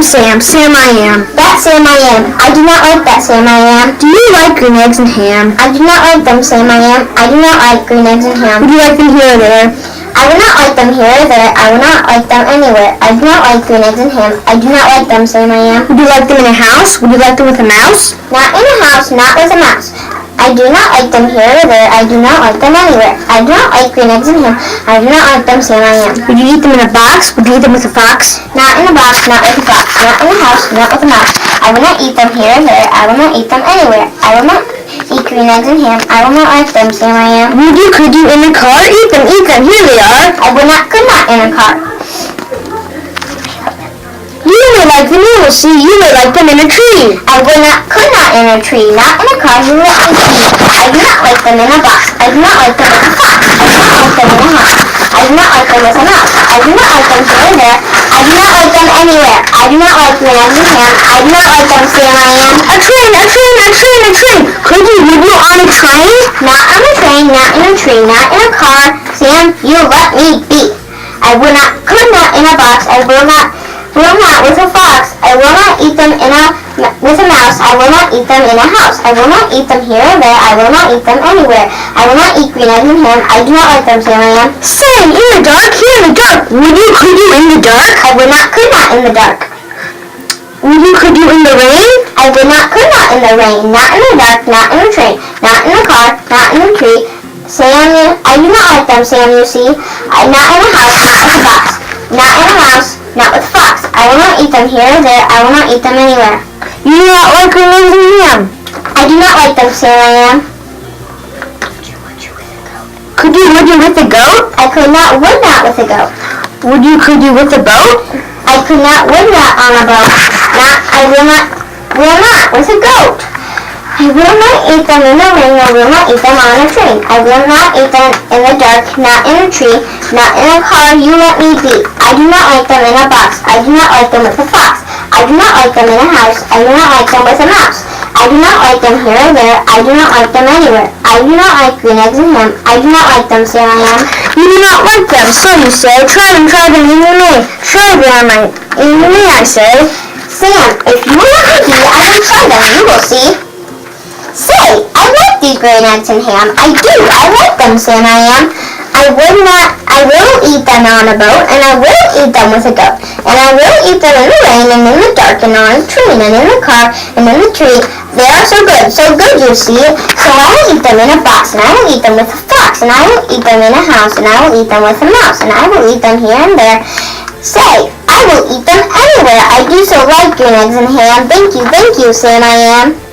Sam. Sam I am. That Sam I am. I do not like that Sam I am. Do you like green eggs and ham? I do not like them, Sam I am. I do not like green eggs and ham. Would you like them here or there? I would not like them here or there. I would not like them anywhere. I do not like green eggs and ham. I do not like them, Sam I am. Would you like them in a house? Would you like them with a mouse? Not in a house, not with a mouse. I do not like them here or there. I do not like them anywhere. I do not like green eggs and ham. I do not like them, Sam I am. Would you eat them in a box? Would you eat them with a fox? Not in a box, not with a fox. Not in a house, not with a mouse. I will not eat them here or there. I will not eat them anywhere. I will not eat green eggs and ham. I will not like them, Sam I am. Would you, could you in the car? Eat them, here they are. I would not, could not in a car. You may like them, you will see. You may like them in a tree. I would not, could not in a tree. Not in a car, you let me see. I do not like them in a box. I do not like them with a fox. I do not like them in a house. I do not like them with a mouse. I do not like them here or there. I do not like them anywhere. I do not like green eggs and ham. I do not like them, Sam I am. A train, a train, a train, a train. Would you on a train? Not on a train, not in a tree, not in a car. Sam, you let me be. I would not, could not in a box. I will not with a fox. I will not eat them with a mouse. I will not eat them in a house. I will not eat them here or there. I will not eat them anywhere. I will not eat green eggs and ham. I do not like them, Sam I am. Sam, in the dark, here in the dark. Would you, could you in the dark? I would not, could not in the dark. Would you, could you in the rain? I would not, could not in the rain. Not in the dark, not in a train, not in a car, not in a tree. Sam, I do not like them, Sam, you see. Not in a house, not with a box. Not in a mouse, not with a fox. I will not eat them here or there. I will not eat them anywhere. You do not like green eggs and ham. I do not like them, Sam I am. Would you with a goat? I could not, would not with a goat. Could you with a boat? I could not, would not on a boat. I will not with a goat. I will not eat them in the rain. I will not eat them on a train. I will not eat them in the dark, not in a tree, not in a car. You let me be. I do not like them in a box. I do not like them with a fox. I do not like them in a house. I do not like them with a mouse. I do not like them here or there. I do not like them anywhere. I do not like green eggs and ham. I do not like them, Sam I am. You do not like them, so you say. Try them, even me. Try them, even me, I say. Sam, if you will let me be, I will try them. You will see. Say, I like these green eggs and ham. I do. I like them, Sam I am. I will eat them on a boat, and I will eat them with a goat. And I will eat them in the rain, and in the dark, and on a train, and in the car, and in the tree. They are so good, you see. So I will eat them in a box, and I will eat them with a fox, and I will eat them in a house, and I will eat them with a mouse, and I will eat them here and there. Say, I will eat them anywhere. I do so like green eggs and ham. Thank you, Sam I am.